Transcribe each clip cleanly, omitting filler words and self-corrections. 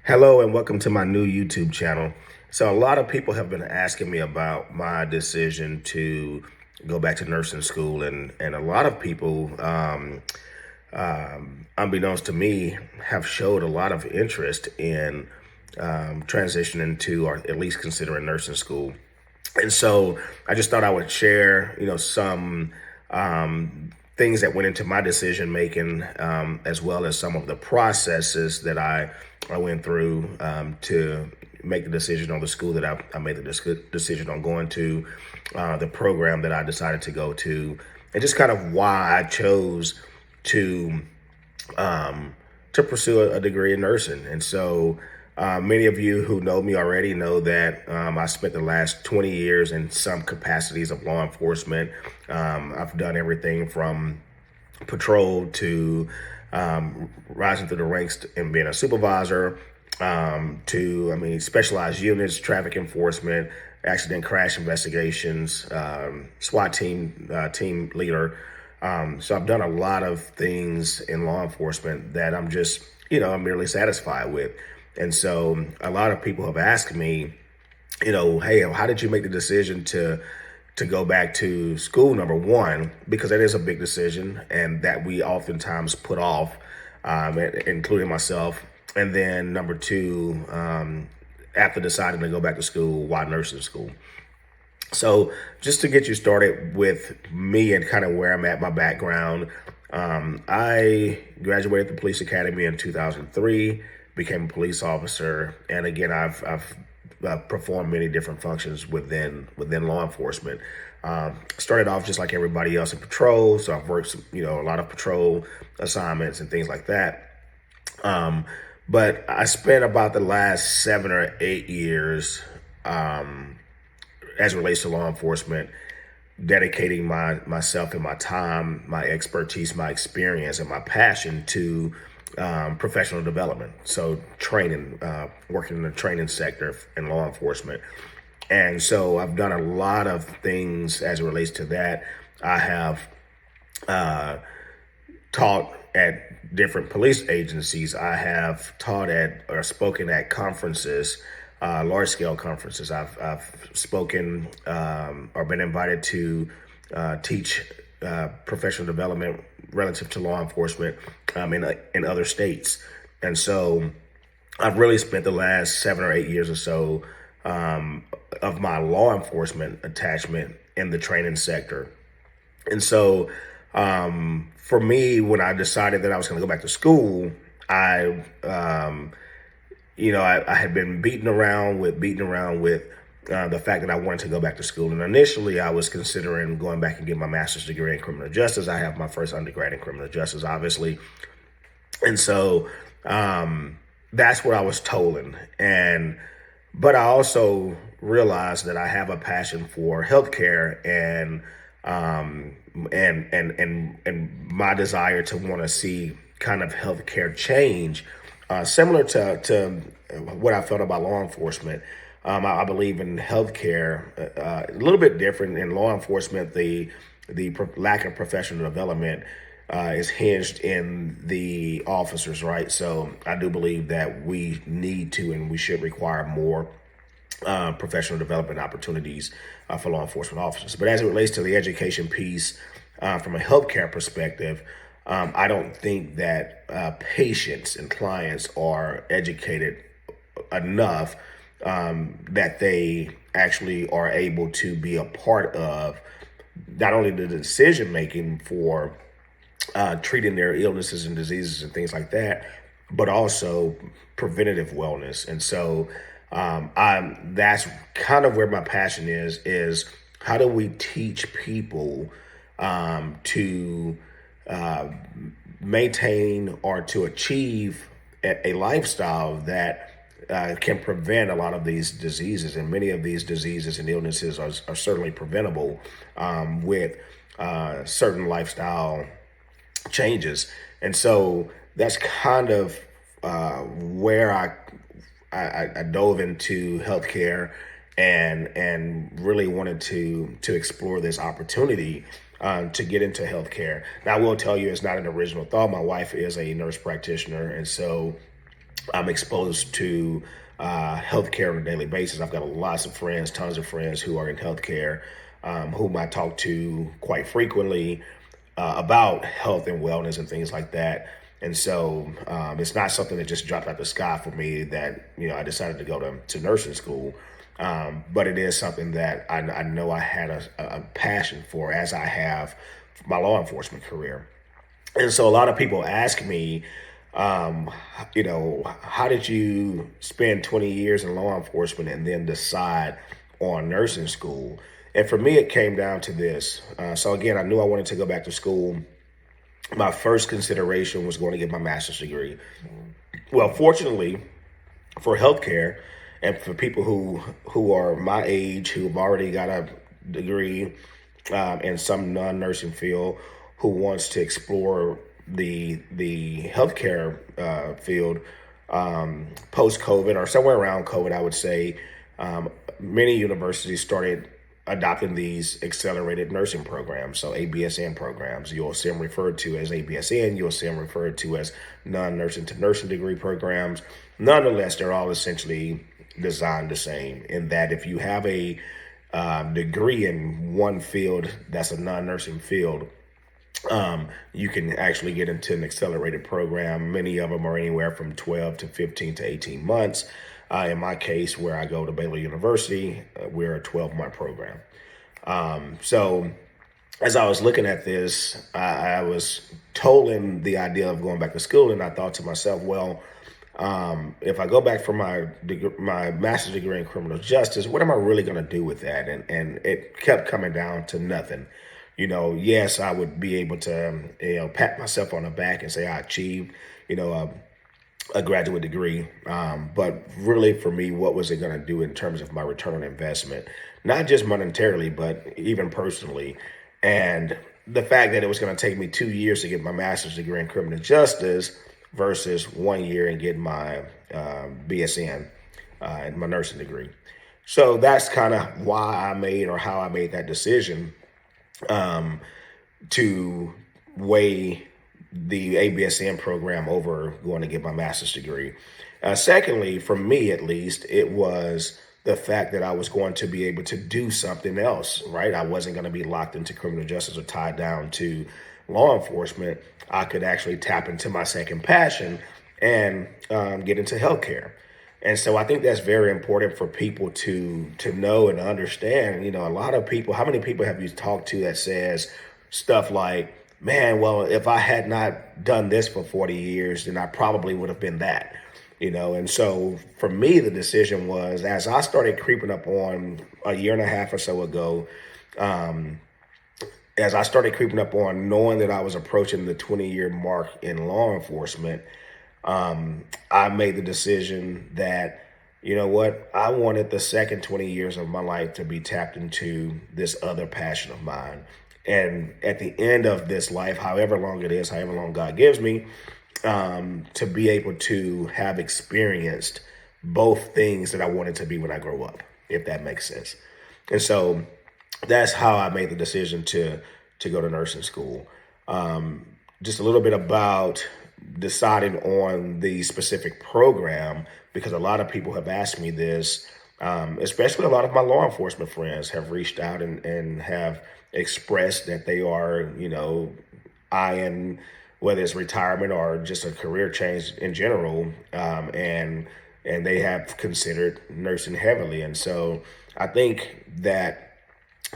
Hello and welcome to my new YouTube channel. So a lot of people have been asking me about my decision to go back to nursing school, and a lot of people, unbeknownst to me, have showed a lot of interest in transitioning to, or at least considering nursing school. And so I just thought I would share, some things that went into my decision making, as well as some of the processes that I went through to make the decision on the school that I made the decision on going to, the program that I decided to go to, and just kind of why I chose to pursue a degree in nursing. And so many of you who know me already know that I spent the last 20 years in some capacities of law enforcement. I've done everything from patrol to rising through the ranks and being a supervisor, specialized units, traffic enforcement, accident crash investigations, SWAT team leader. So I've done a lot of things in law enforcement that I'm merely satisfied with. And so a lot of people have asked me, hey, how did you make the decision to go back to school? Number one, because that is a big decision and that we oftentimes put off, including myself. And then number two, after deciding to go back to school, why nursing school? So just to get you started with me and kind of where I'm at, my background, I graduated the police academy in 2003, became a police officer. And again, I've performed many different functions within law enforcement. Started off just like everybody else in patrol. So I've worked, a lot of patrol assignments and things like that. But I spent about the last 7 or 8 years, as it relates to law enforcement, dedicating myself and my time, my expertise, my experience, and my passion to professional development. So training, working in the training sector in law enforcement. And so I've done a lot of things as it relates to that. I have taught at different police agencies. I have taught at or spoken at conferences, large scale conferences. I've spoken or been invited to teach professional development relative to law enforcement in other states. And so I've really spent the last 7 or 8 years or so of my law enforcement attachment in the training sector. And so for me, when I decided that I was going to go back to school, I had been beaten around with the fact that I wanted to go back to school. And initially, I was considering going back and getting my master's degree in criminal justice. I have my first undergrad in criminal justice, obviously. And so that's what I was told. But I also realized that I have a passion for healthcare and my desire to want to see kind of healthcare change, similar to what I felt about law enforcement. I believe in healthcare a little bit different. In law enforcement, the lack of professional development is hinged in the officers, right? So I do believe that we need to and we should require more professional development opportunities for law enforcement officers. But as it relates to the education piece, from a healthcare perspective, I don't think that patients and clients are educated enough that they actually are able to be a part of not only the decision making for treating their illnesses and diseases and things like that, but also preventative wellness. And so that's kind of where my passion is how do we teach people to maintain or to achieve a lifestyle that can prevent a lot of these diseases. And many of these diseases and illnesses are certainly preventable with certain lifestyle changes. And so that's kind of where I dove into healthcare and really wanted to explore this opportunity to get into healthcare. Now, I will tell you, it's not an original thought. My wife is a nurse practitioner, and so I'm exposed to healthcare on a daily basis. I've got lots of friends, tons of friends who are in healthcare, whom I talk to quite frequently about health and wellness and things like that. And so it's not something that just dropped out the sky for me that, I decided to go to nursing school. But it is something that I know I had a passion for, as I have my law enforcement career. And so a lot of people ask me, how did you spend 20 years in law enforcement and then decide on nursing school? And for me, it came down to this. So again, I knew I wanted to go back to school. My first consideration was going to get my master's degree. Well, fortunately for healthcare and for people who are my age, who have already got a degree in some non-nursing field, who wants to explore the healthcare field post COVID or somewhere around COVID, I would say many universities started adopting these accelerated nursing programs, so ABSN programs. You'll see them referred to as ABSN. You'll see them referred to as non-nursing to nursing degree programs. Nonetheless, they're all essentially designed the same in that if you have a degree in one field that's a non-nursing field, you can actually get into an accelerated program. Many of them are anywhere from 12 to 15 to 18 months. In my case, where I go to Baylor University, we're a 12-month program. So as I was looking at this, I was told in the idea of going back to school, and I thought to myself, well, if I go back for my master's degree in criminal justice, what am I really going to do with that? And it kept coming down to nothing. Yes, I would be able to, pat myself on the back and say I achieved, a graduate degree. But really for me, what was it going to do in terms of my return on investment? Not just monetarily, but even personally. And the fact that it was going to take me 2 years to get my master's degree in criminal justice versus 1 year and get my BSN and my nursing degree. So that's kind of how I made that decision to weigh the ABSN program over going to get my master's degree. Secondly, for me at least, it was the fact that I was going to be able to do something else, right? I wasn't going to be locked into criminal justice or tied down to law enforcement. I could actually tap into my second passion and get into healthcare. And so I think that's very important for people to know and understand. A lot of people, how many people have you talked to that says stuff like, man, well, if I had not done this for 40 years, then I probably would have been that. And so for me, the decision was, as I started creeping up on a year and a half or so ago, as I started creeping up on knowing that I was approaching the 20-year mark in law enforcement, I made the decision that, I wanted the second 20 years of my life to be tapped into this other passion of mine. And at the end of this life, however long it is, however long God gives me, to be able to have experienced both things that I wanted to be when I grow up, if that makes sense. And so that's how I made the decision to go to nursing school. Just a little bit about deciding on the specific program, because a lot of people have asked me this, especially a lot of my law enforcement friends have reached out and have expressed that they are, eyeing whether it's retirement or just a career change in general, and they have considered nursing heavily. And so I think that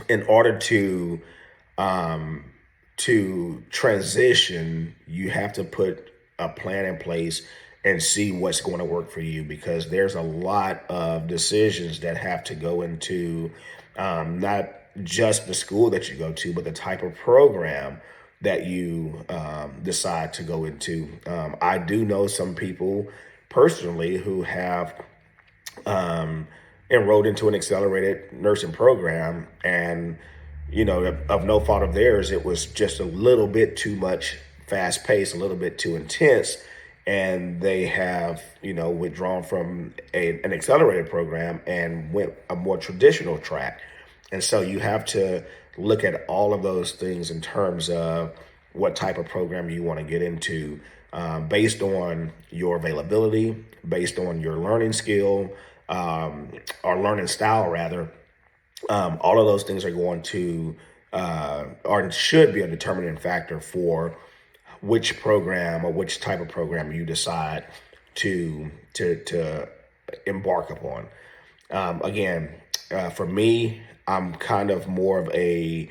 in order to transition, you have to put a plan in place and see what's going to work for you, because there's a lot of decisions that have to go into not just the school that you go to, but the type of program that you decide to go into. I do know some people personally who have enrolled into an accelerated nursing program, and of no fault of theirs, it was just a little bit too much fast paced, a little bit too intense, and they have withdrawn from an accelerated program and went a more traditional track. And so you have to look at all of those things in terms of what type of program you want to get into, based on your availability, based on your learning skill, or learning style rather. All of those things are going to or should be a determining factor for which program or which type of program you decide to embark upon. Again, for me, I'm kind of more of a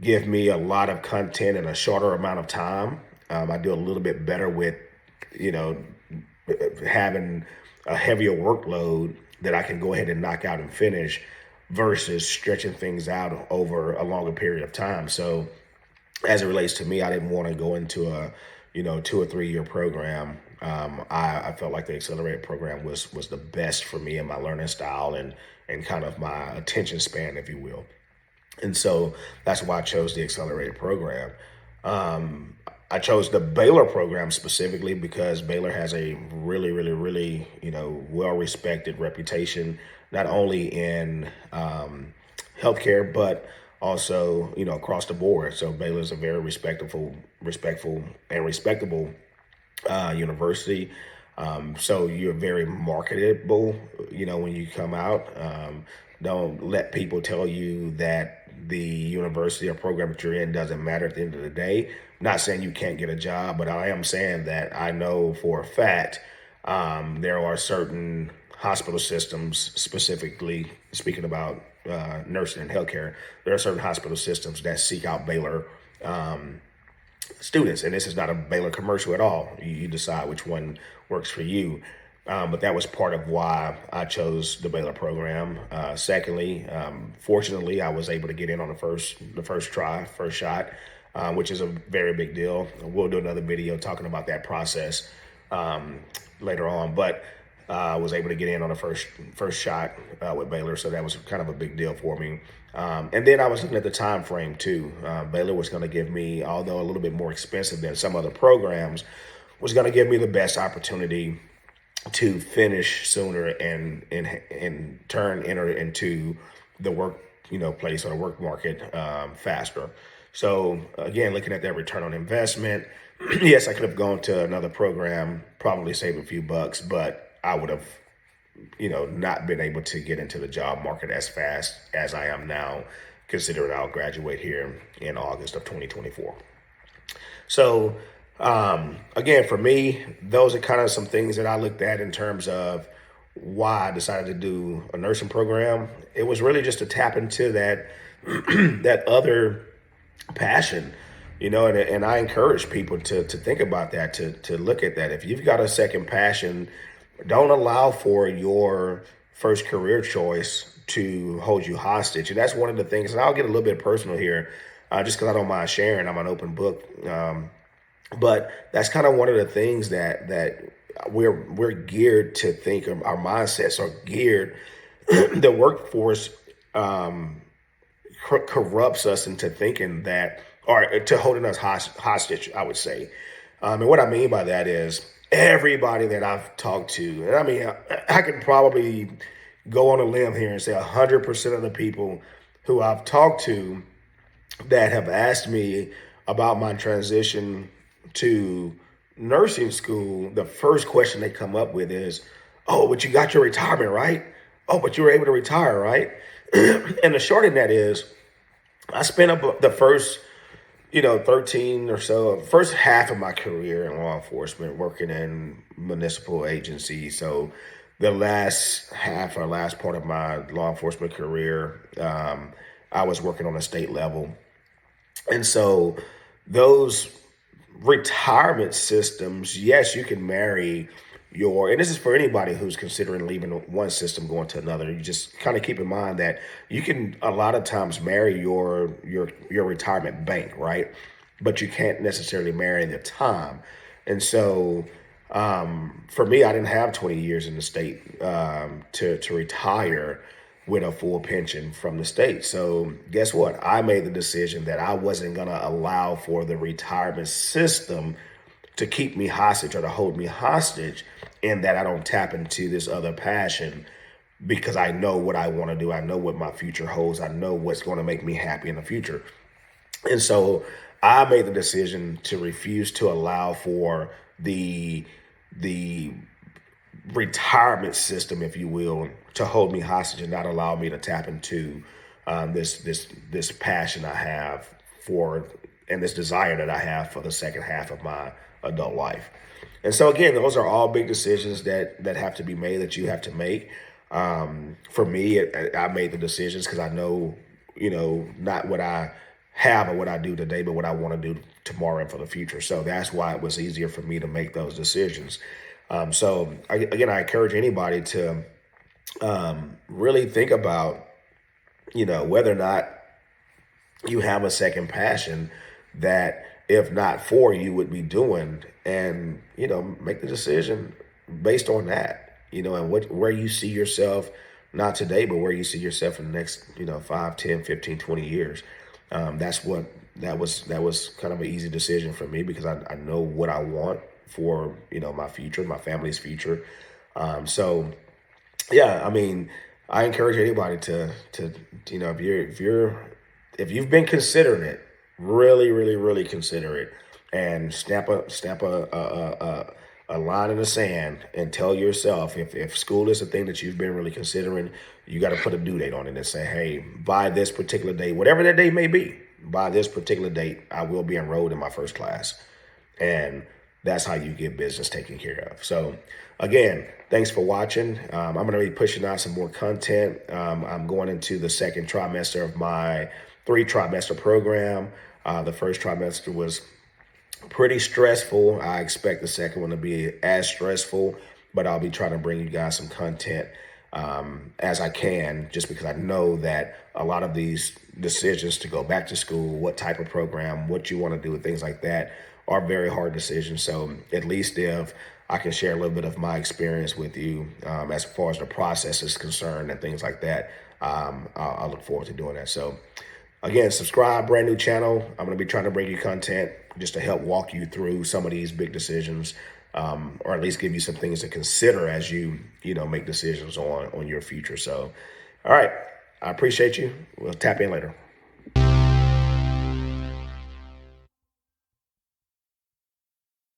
give me a lot of content in a shorter amount of time. I do a little bit better with, you know, having a heavier workload that I can go ahead and knock out and finish versus stretching things out over a longer period of time. So as it relates to me, I didn't want to go into a, 2 or 3 year program. I felt like the accelerated program was the best for me and my learning style and kind of my attention span, if you will. And so that's why I chose the accelerated program. I chose the Baylor program specifically because Baylor has a really, really, really, well-respected reputation, not only in healthcare, but also, across the board. So Baylor is a very respectful and respectable university. So you're very marketable, when you come out. Don't let people tell you that the university or program that you're in doesn't matter at the end of the day. I'm not saying you can't get a job, but I am saying that I know for a fact there are certain hospital systems, specifically speaking about nursing and healthcare, there are certain hospital systems that seek out Baylor students. And this is not a Baylor commercial at all. You decide which one works for you. But that was part of why I chose the Baylor program. Secondly, fortunately, I was able to get in on the first shot, which is a very big deal. We'll do another video talking about that process later on. But I was able to get in on the first shot with Baylor, so that was kind of a big deal for me. And then I was looking at the time frame too. Baylor was going to give me, although a little bit more expensive than some other programs, was going to give me the best opportunity to finish sooner and enter into the work place or the work market faster. So again, looking at that return on investment, yes, I could have gone to another program, probably saved a few bucks, but I would have not been able to get into the job market as fast as I am now, considering I'll graduate here in August of 2024. So again, for me, those are kind of some things that I looked at in terms of why I decided to do a nursing program. It was really just to tap into that that other passion, and I encourage people to think about that, to look at that. If you've got a second passion, don't allow for your first career choice to hold you hostage. And that's one of the things, and I'll get a little bit personal here, just because I don't mind sharing. I'm an open book. But that's kind of one of the things that we're geared to think of. Our mindsets are geared. The workforce corrupts us into thinking that, or to holding us hostage, I would say. And what I mean by that is everybody that I've talked to, and I mean, I could probably go on a limb here and say 100% of the people who I've talked to that have asked me about my transition to nursing school, the first question they come up with is, "Oh, but you got your retirement, right? Oh, but you were able to retire, right?" And the short of that is, I spent up the first, 13 or so, first half of my career in law enforcement working in municipal agencies. So the last half or last part of my law enforcement career, I was working on a state level. And so those retirement systems, yes, you can marry and this is for anybody who's considering leaving one system, going to another. You just kind of keep in mind that you can a lot of times marry your retirement bank, right? But you can't necessarily marry the time. And so for me, I didn't have 20 years in the state to retire with a full pension from the state. So guess what? I made the decision that I wasn't going to allow for the retirement system to keep me hostage or to hold me hostage, and that I don't tap into this other passion, because I know what I want to do. I know what my future holds. I know what's going to make me happy in the future. And so I made the decision to refuse to allow for the the retirement system, if you will, to hold me hostage and not allow me to tap into this passion I have for, and this desire that I have for the second half of my adult life. And so again, those are all big decisions that have to be made, that you have to make. For me, I made the decisions because I know, not what I have or what I do today, but what I want to do tomorrow and for the future. So that's why it was easier for me to make those decisions. Again, I encourage anybody to really think about, whether or not you have a second passion that, if not for, you would be doing, and make the decision based on that, and where you see yourself, not today, but where you see yourself in the next 5, 10, 15, 20 years. That was kind of an easy decision for me because I know what I want for my future, my family's future. So yeah, I mean, I encourage anybody to if you've been considering it, really, really, really consider it, and stamp a line in the sand and tell yourself, if school is a thing that you've been really considering, you got to put a due date on it and say, hey, by this particular date, whatever that date may be, by this particular date, I will be enrolled in my first class. And that's how you get business taken care of. So again, thanks for watching. I'm going to be pushing out some more content. I'm going into the second trimester of my 3 trimester program. The first trimester was pretty stressful. I expect the second one to be as stressful, but I'll be trying to bring you guys some content as I can, just because I know that a lot of these decisions to go back to school, what type of program, what you want to do, and things like that are very hard decisions. So at least if I can share a little bit of my experience with you as far as the process is concerned and things like that, I'll look forward to doing that. So again, subscribe, brand new channel. I'm going to be trying to bring you content just to help walk you through some of these big decisions, or at least give you some things to consider as you make decisions on your future. So, all right, I appreciate you. We'll tap in later.